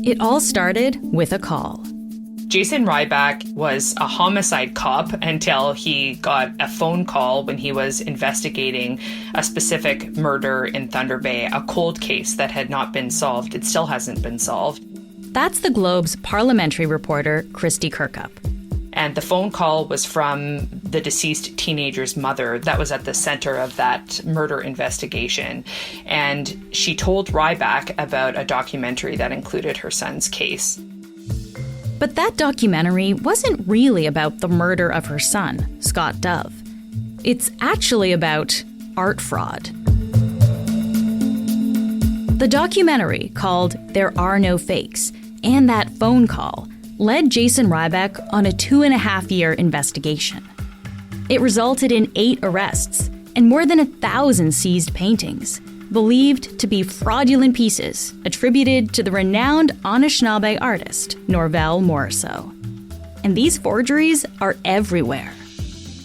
It all started with a call. Jason Ryback was a homicide cop until he got a phone call when he was investigating a specific murder in Thunder Bay, a cold case that had not been solved. It still hasn't been solved. That's the Globe's parliamentary reporter, Christy Kirkup. And the phone call was from the deceased teenager's mother that was at the center of that murder investigation. And she told Ryback about a documentary that included her son's case. But that documentary wasn't really about the murder of her son, Scott Dove. It's actually about art fraud. The documentary, called There Are No Fakes, and that phone call led Jason Ryback on a 2.5-year investigation. It resulted in 8 arrests and more than 1,000 seized paintings, believed to be fraudulent pieces attributed to the renowned Anishinaabe artist, Norval Morrisseau. And these forgeries are everywhere.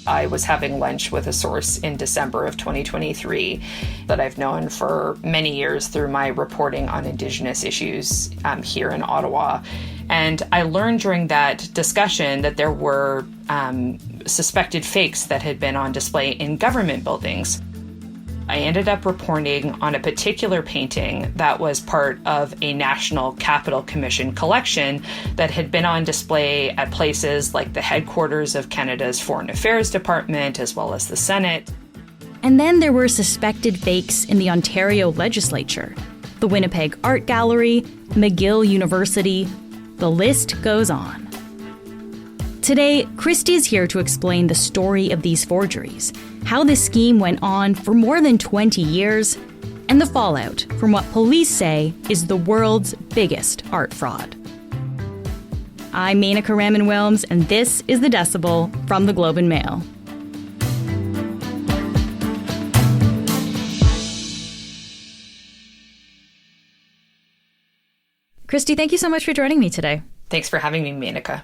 I was having lunch with a source in December of 2023 that I've known for many years through my reporting on Indigenous issues here in Ottawa. And I learned during that discussion that there were suspected fakes that had been on display in government buildings. I ended up reporting on a particular painting that was part of a National Capital Commission collection that had been on display at places like the headquarters of Canada's Foreign Affairs Department, as well as the Senate. And then there were suspected fakes in the Ontario legislature, the Winnipeg Art Gallery, McGill University. The list goes on. Today, Christy's here to explain the story of these forgeries, how this scheme went on for more than 20 years, and the fallout from what police say is the world's biggest art fraud. I'm Menaka Raman-Wilms, and this is The Decibel from the Globe and Mail. Christy, thank you so much for joining me today. Thanks for having me, Menaka.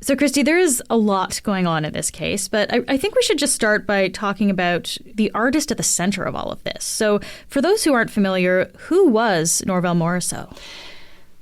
So, Christy, there is a lot going on in this case, but I think we should just start by talking about the artist at the center of all of this. So, for those who aren't familiar, who was Norval Morrisseau?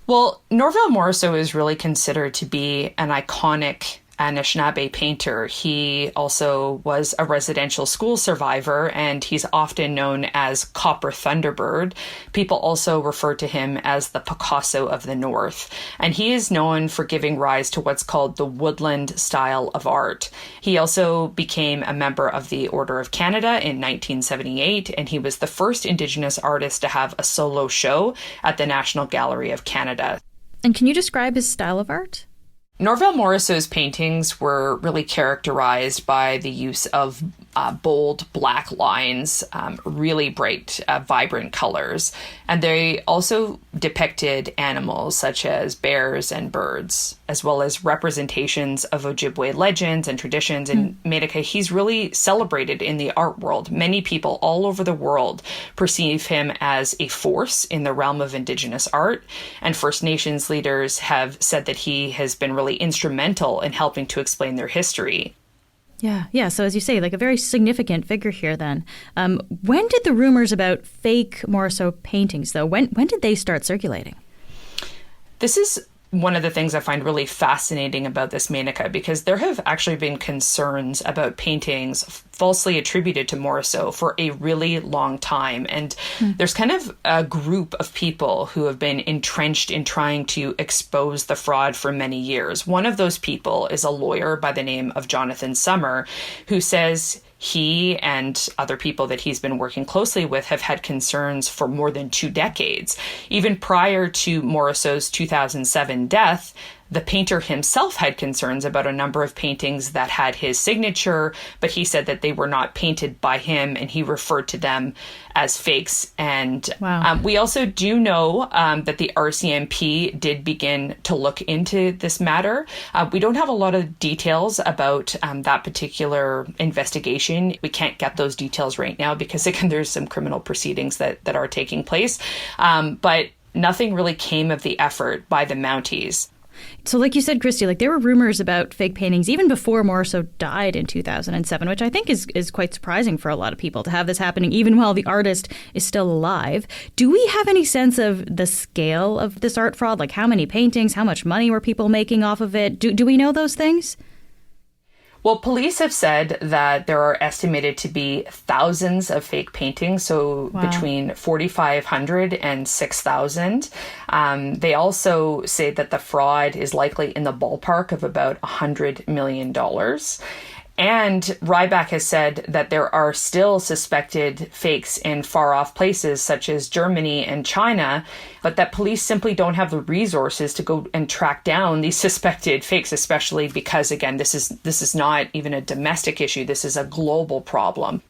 Well, Norval Morrisseau is really considered to be an iconic Anishinaabe painter. He also was a residential school survivor, and he's often known as Copper Thunderbird. People also refer to him as the Picasso of the North, and he is known for giving rise to what's called the woodland style of art. He also became a member of the Order of Canada in 1978, and he was the first Indigenous artist to have a solo show at the National Gallery of Canada. And can you describe his style of art? Norval Morrisseau's paintings were really characterized by the use of bold black lines, really bright, vibrant colors. And they also depicted animals such as bears and birds, as well as representations of Ojibwe legends and traditions. And Menaka, he's really celebrated in the art world. Many people all over the world perceive him as a force in the realm of Indigenous art. And First Nations leaders have said that he has been really instrumental in helping to explain their history. Yeah. So as you say, like a very significant figure here then. When did the rumors about fake Morrisseau paintings, though, when did they start circulating? This is one of the things I find really fascinating about this, Menaka, because there have actually been concerns about paintings falsely attributed to Morrisseau for a really long time. And there's kind of a group of people who have been entrenched in trying to expose the fraud for many years. One of those people is a lawyer by the name of Jonathan Sommer, who says he and other people that he's been working closely with have had concerns for more than 2 decades. Even prior to Morrisseau's 2007 death, the painter himself had concerns about a number of paintings that had his signature, but he said that they were not painted by him, and he referred to them as fakes. And we also do know that the RCMP did begin to look into this matter. We don't have a lot of details about that particular investigation. We can't get those details right now because, again, there's some criminal proceedings that are taking place. But nothing really came of the effort by the Mounties. So like you said, Christy, like there were rumors about fake paintings even before Morisot died in 2007, which I think is quite surprising for a lot of people to have this happening even while the artist is still alive. Do we have any sense of the scale of this art fraud? Like how many paintings, how much money were people making off of it? Do we know those things? Well, police have said that there are estimated to be thousands of fake paintings, so between 4,500 and 6,000. They also say that the fraud is likely in the ballpark of about $100 million. And Ryback has said that there are still suspected fakes in far-off places such as Germany and China, but that police simply don't have the resources to go and track down these suspected fakes, especially because, again, this is not even a domestic issue. This is a global problem.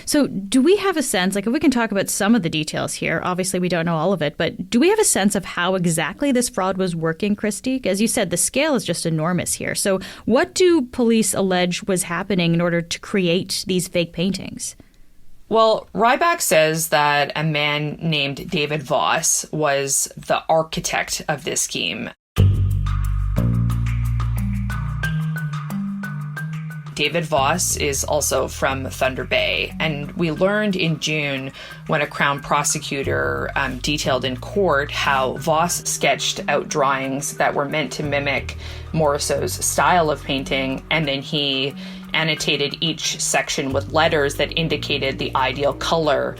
So do we have a sense, like if we can talk about some of the details here, obviously we don't know all of it, but do we have a sense of how exactly this fraud was working, Christy? As you said, the scale is just enormous here. So what do police allege was happening in order to create these fake paintings? Well, Ryback says that a man named David Voss was the architect of this scheme. David Voss is also from Thunder Bay, and we learned in June when a Crown prosecutor detailed in court how Voss sketched out drawings that were meant to mimic Morisot's style of painting, and then he annotated each section with letters that indicated the ideal color,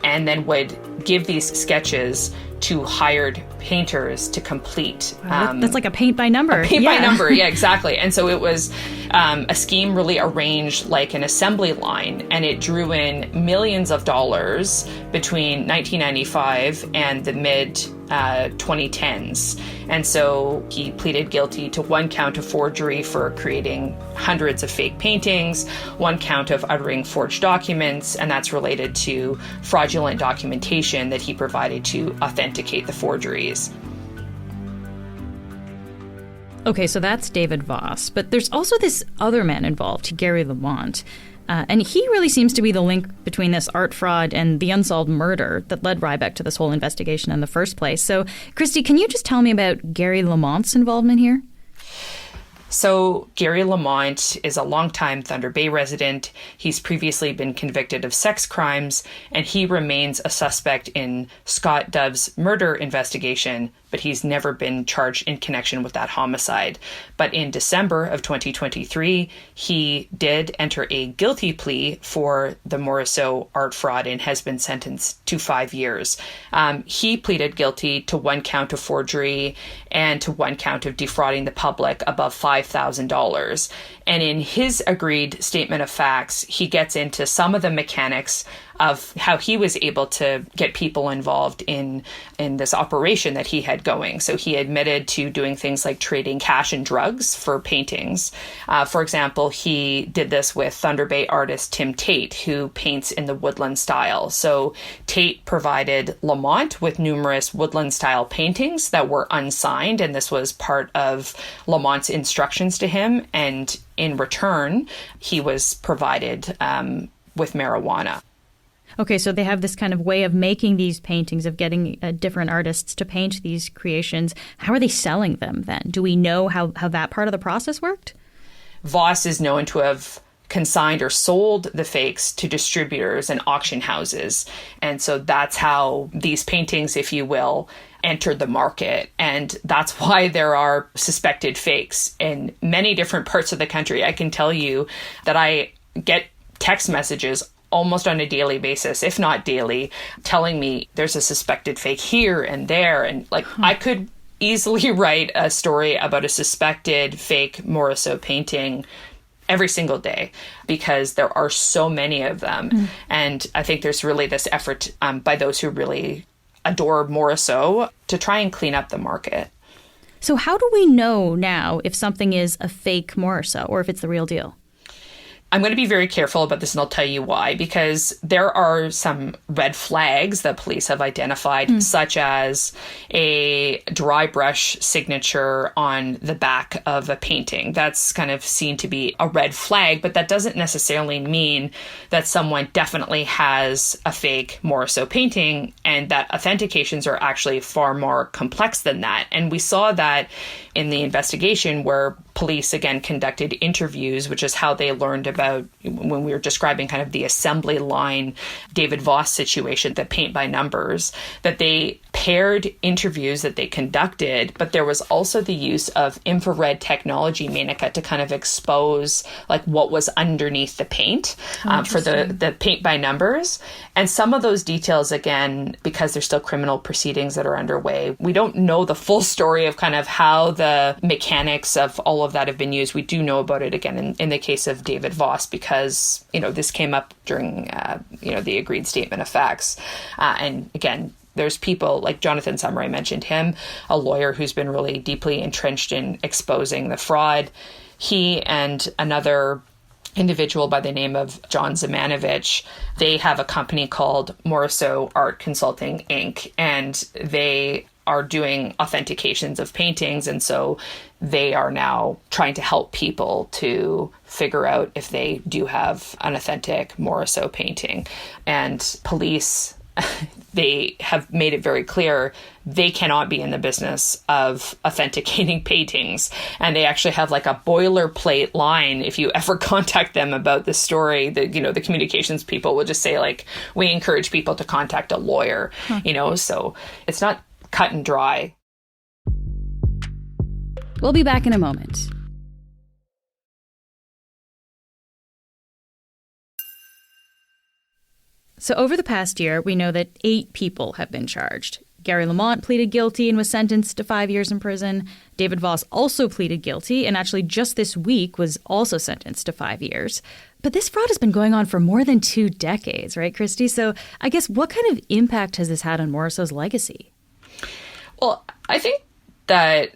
and then would give these sketches to hired painters to complete. That's like a paint by number. By number, yeah, exactly. And so it was a scheme really arranged like an assembly line, and it drew in millions of dollars between 1995 and the mid 2010s. And so he pleaded guilty to one count of forgery for creating hundreds of fake paintings, one count of uttering forged documents, and that's related to fraudulent documentation that he provided to authenticate the forgeries. Okay, so that's David Voss, but there's also this other man involved, Gary Lamont. And he really seems to be the link between this art fraud and the unsolved murder that led Ryback to this whole investigation in the first place. So, Christy, can you just tell me about Gary Lamont's involvement here? So Gary Lamont is a longtime Thunder Bay resident. He's previously been convicted of sex crimes, and he remains a suspect in Scott Dove's murder investigation, but he's never been charged in connection with that homicide. But in December of 2023, he did enter a guilty plea for the Morisot art fraud and has been sentenced to 5 years. He pleaded guilty to one count of forgery and to one count of defrauding the public above $5,000. And in his agreed statement of facts, he gets into some of the mechanics of how he was able to get people involved in this operation that he had going. So he admitted to doing things like trading cash and drugs for paintings. For example, he did this with Thunder Bay artist Tim Tate, who paints in the woodland style. So Tate provided Lamont with numerous woodland style paintings that were unsigned, and this was part of Lamont's instructions to him. And in return, he was provided with marijuana. Okay, so they have this kind of way of making these paintings, of getting different artists to paint these creations. How are they selling them then? Do we know how that part of the process worked? Voss is known to have consigned or sold the fakes to distributors and auction houses. And so that's how these paintings, if you will, entered the market. And that's why there are suspected fakes in many different parts of the country. I can tell you that I get text messages almost on a daily basis, if not daily, telling me there's a suspected fake here and there. And I could easily write a story about a suspected fake Morisot painting every single day because there are so many of them. And I think there's really this effort by those who really adore Morisot to try and clean up the market. So how do we know now if something is a fake Morisot or if it's the real deal? I'm going to be very careful about this, and I'll tell you why, because there are some red flags that police have identified, such as a dry brush signature on the back of a painting. That's kind of seen to be a red flag, but that doesn't necessarily mean that someone definitely has a fake Morisot painting, and that authentications are actually far more complex than that. And we saw that in the investigation where police, again, conducted interviews, which is how they learned about, when we were describing kind of the assembly line David Voss situation, the paint by numbers, that they paired interviews that they conducted, but there was also the use of infrared technology, Menaka, to kind of expose like what was underneath the paint for the paint by numbers. And some of those details, again, because there's still criminal proceedings that are underway, we don't know the full story of kind of how the mechanics of all of that have been used. We do know about it, again, in the case of David Voss, because, this came up during, the agreed statement of facts. And again, there's people like Jonathan Summer, I mentioned him, a lawyer who's been really deeply entrenched in exposing the fraud. He and another individual by the name of John Zamanovich, they have a company called Morisot Art Consulting, Inc., and they are doing authentications of paintings. And so they are now trying to help people to figure out if they do have an authentic Morisot painting. And police, they have made it very clear they cannot be in the business of authenticating paintings. And they actually have like a boilerplate line. If you ever contact them about this story, the communications people will just say, like, we encourage people to contact a lawyer, so it's not cut and dry. We'll be back in a moment. So over the past year, we know that 8 people have been charged. Gary Lamont pleaded guilty and was sentenced to 5 years in prison. David Voss also pleaded guilty and actually just this week was also sentenced to 5 years. But this fraud has been going on for more than 2 decades, right, Christy? So I guess what kind of impact has this had on Morisot's legacy? Well, I think that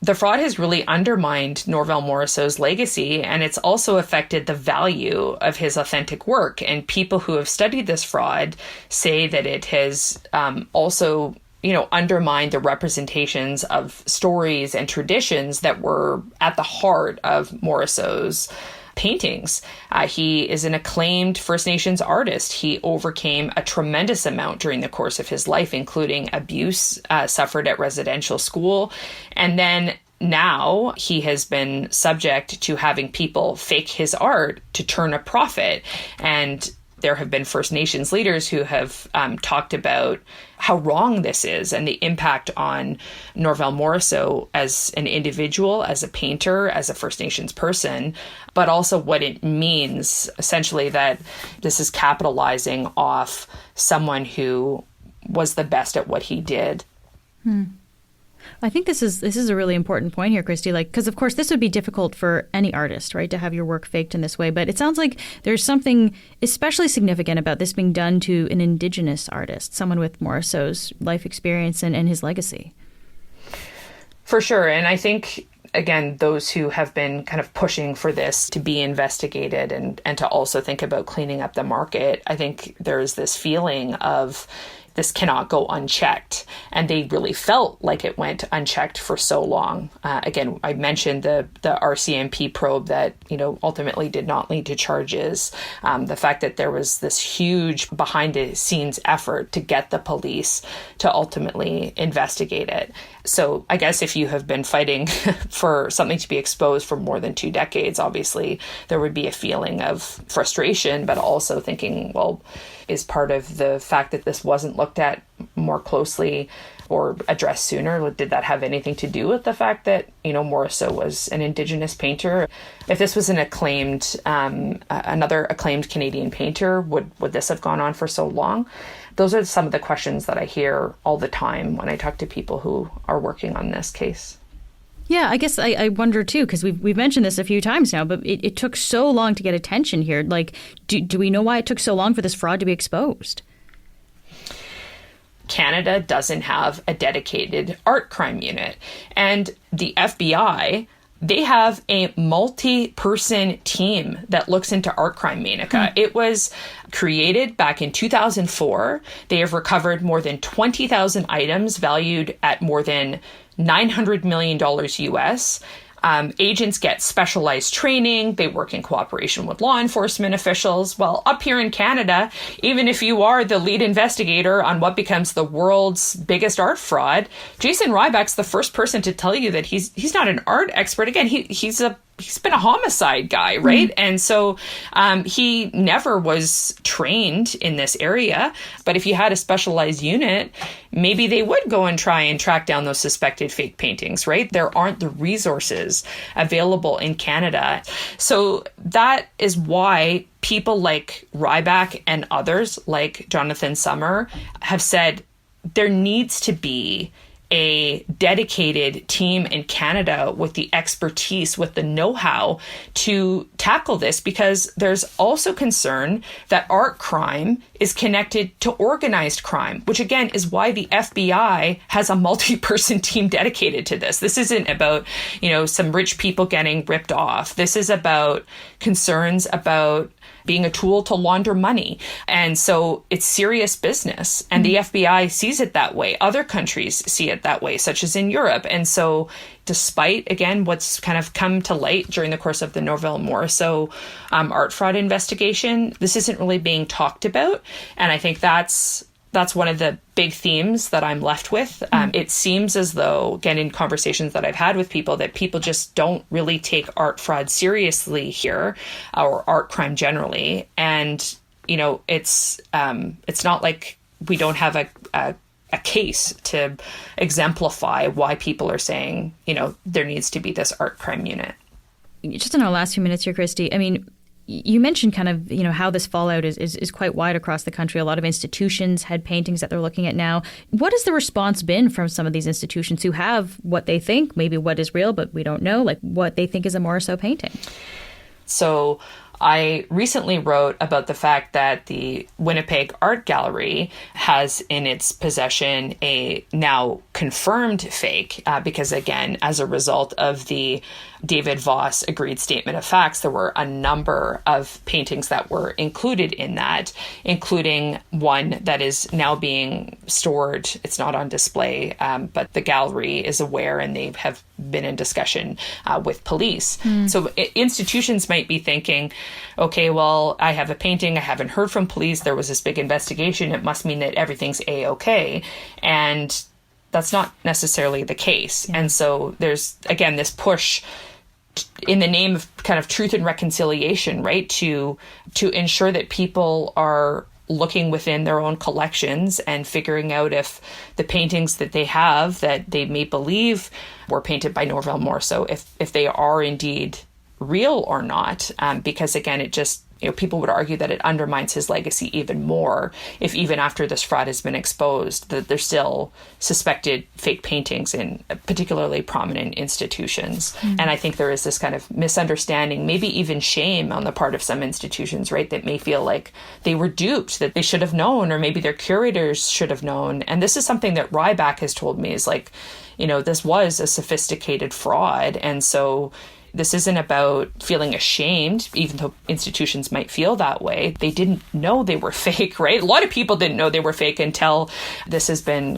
the fraud has really undermined Norval Morisot's legacy, and it's also affected the value of his authentic work. And people who have studied this fraud say that it has also, undermined the representations of stories and traditions that were at the heart of Morisot's paintings. He is an acclaimed First Nations artist. He overcame a tremendous amount during the course of his life, including abuse suffered at residential school. And then now he has been subject to having people fake his art to turn a profit. And there have been First Nations leaders who have talked about how wrong this is and the impact on Norval Morisot as an individual, as a painter, as a First Nations person, but also what it means, essentially, that this is capitalizing off someone who was the best at what he did. I think this is a really important point here, Christy, because of course this would be difficult for any artist, right, to have your work faked in this way. But it sounds like there's something especially significant about this being done to an Indigenous artist, someone with Morisot's life experience and his legacy. For sure. And I think, again, those who have been kind of pushing for this to be investigated and to also think about cleaning up the market, I think there's this feeling of this cannot go unchecked. And they really felt like it went unchecked for so long. Again, I mentioned the RCMP probe that, ultimately did not lead to charges. The fact that there was this huge behind the scenes effort to get the police to ultimately investigate it. So I guess if you have been fighting for something to be exposed for more than 2 decades, obviously there would be a feeling of frustration, but also thinking, well, is part of the fact that this wasn't looked at more closely or addressed sooner? Did that have anything to do with the fact that, Morisot was an Indigenous painter? If this was an another acclaimed Canadian painter, would this have gone on for so long? Those are some of the questions that I hear all the time when I talk to people who are working on this case. Yeah, I guess I wonder, too, because we've mentioned this a few times now, but it took so long to get attention here. Do we know why it took so long for this fraud to be exposed? Canada doesn't have a dedicated art crime unit. And the FBI they have a multi-person team that looks into art crime, Menaka. It was created back in 2004. They have recovered more than 20,000 items valued at more than $900 million US. Agents get specialized training. They work in cooperation with law enforcement officials. Well, up here in Canada, even if you are the lead investigator on what becomes the world's biggest art fraud, Jason Ryback's the first person to tell you that he's not an art expert. Again, he's been a homicide guy, right? And so he never was trained in this area. But if you had a specialized unit, maybe they would go and try and track down those suspected fake paintings, right? There aren't the resources available in Canada. So that is why people like Ryback and others like Jonathan Sommer have said there needs to be a dedicated team in Canada with the expertise, with the know-how to tackle this, because there's also concern that art crime is connected to organized crime, which again is why the FBI has a multi-person team dedicated to this. This isn't about, some rich people getting ripped off. This is about concerns about being a tool to launder money. And so it's serious business. And the FBI sees it that way. Other countries see it that way, such as in Europe. And so despite, again, what's kind of come to light during the course of the Norvell Morrisseau art fraud investigation, this isn't really being talked about. And I think that's one of the big themes that I'm left with. It seems as though, again, in conversations that I've had with people, that people just don't really take art fraud seriously here, or art crime generally. And, it's not like we don't have a case to exemplify why people are saying, there needs to be this art crime unit. Just in our last few minutes here, Christy, I mean, you mentioned kind of, how this fallout is quite wide across the country. A lot of institutions had paintings that they're looking at now. What has the response been from some of these institutions who have what they think, maybe what is real, but we don't know, like what they think is a Morrisseau painting? So I recently wrote about the fact that the Winnipeg Art Gallery has in its possession a now confirmed fake, because again, as a result of the David Voss agreed statement of facts, there were a number of paintings that were included in that, including one that is now being stored. It's not on display, but the gallery is aware and they have been in discussion with police. So institutions might be thinking, okay, well, I have a painting. I haven't heard from police. There was this big investigation. It must mean that everything's A-okay. And that's not necessarily the case. And so there's, again, this push in the name of kind of truth and reconciliation, right? To ensure that people are looking within their own collections and figuring out if the paintings that they have that they may believe were painted by Norvell Morrisseau, if they are indeed real or not. Because again, it just, people would argue that it undermines his legacy even more if even after this fraud has been exposed, that there's still suspected fake paintings in particularly prominent institutions. And I think there is this kind of misunderstanding, maybe even shame on the part of some institutions, right, that may feel like they were duped, that they should have known, or maybe their curators should have known. And this is something that Ryback has told me is like, this was a sophisticated fraud. And so this isn't about feeling ashamed, even though institutions might feel that way. They didn't know they were fake, right? A lot of people didn't know they were fake until this has been,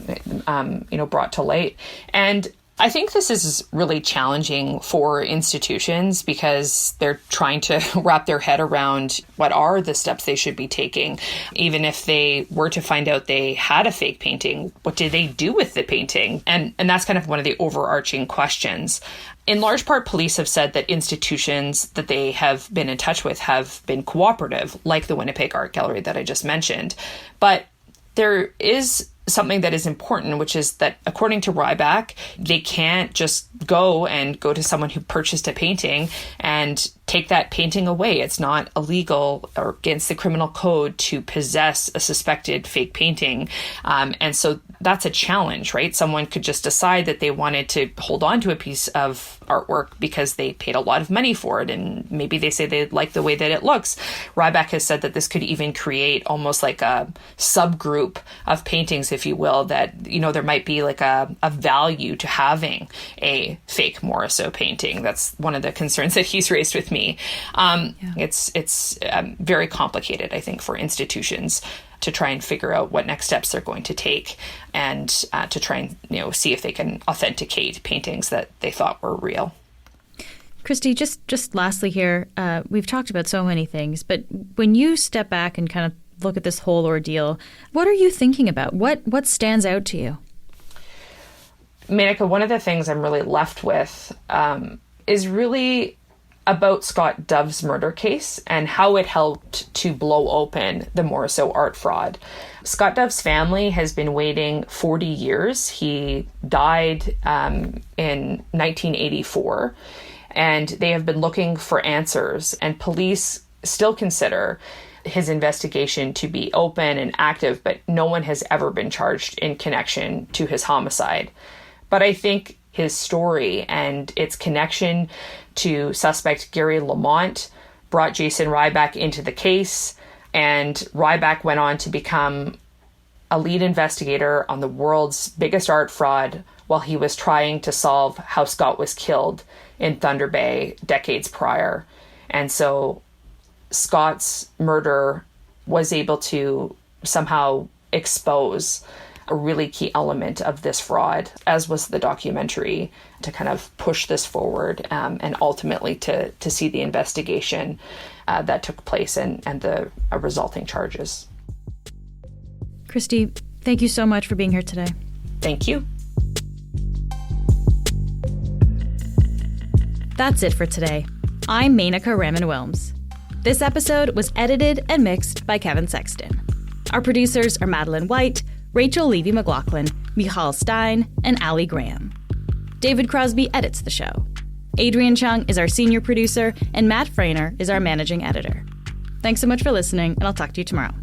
brought to light. And I think this is really challenging for institutions because they're trying to wrap their head around what are the steps they should be taking. Even if they were to find out they had a fake painting, what do they do with the painting? And that's kind of one of the overarching questions. In large part, police have said that institutions that they have been in touch with have been cooperative, like the Winnipeg Art Gallery that I just mentioned. But there is something that is important, which is that according to Ryback, they can't just go to someone who purchased a painting and take that painting away. It's not illegal or against the criminal code to possess a suspected fake painting. And so that's a challenge, right? Someone could just decide that they wanted to hold on to a piece of artwork because they paid a lot of money for it. And maybe they say they like the way that it looks. Ryback has said that this could even create almost like a subgroup of paintings, if you will, that, you know, there might be like a value to having a fake Morisot painting. That's one of the concerns that he's raised with me. It's very complicated, I think, for institutions to try and figure out what next steps they're going to take, and to try and, you know, see if they can authenticate paintings that they thought were real. Christy, just lastly here, we've talked about so many things, but when you step back and kind of look at this whole ordeal, what are you thinking about? What stands out to you? Menaka, one of the things I'm really left with is really about Scott Dove's murder case and how it helped to blow open the Morisot art fraud. Scott Dove's family has been waiting 40 years. He died in 1984, and they have been looking for answers, and police still consider his investigation to be open and active, but no one has ever been charged in connection to his homicide. But I think his story and its connection to suspect Gary Lamont brought Jason Ryback into the case, and Ryback went on to become a lead investigator on the world's biggest art fraud while he was trying to solve how Scott was killed in Thunder Bay decades prior. And so Scott's murder was able to somehow expose a really key element of this fraud, as was the documentary, to kind of push this forward, and ultimately to see the investigation that took place and the resulting charges. Christy, thank you so much for being here today. Thank you. That's it for today. I'm Menaka Raman-Wilms. This episode was edited and mixed by Kevin Sexton. Our producers are Madeline White, Rachel Levy-McLaughlin, Michal Stein, and Ali Graham. David Crosby edits the show. Adrian Chung is our senior producer, and Matt Frainer is our managing editor. Thanks so much for listening, and I'll talk to you tomorrow.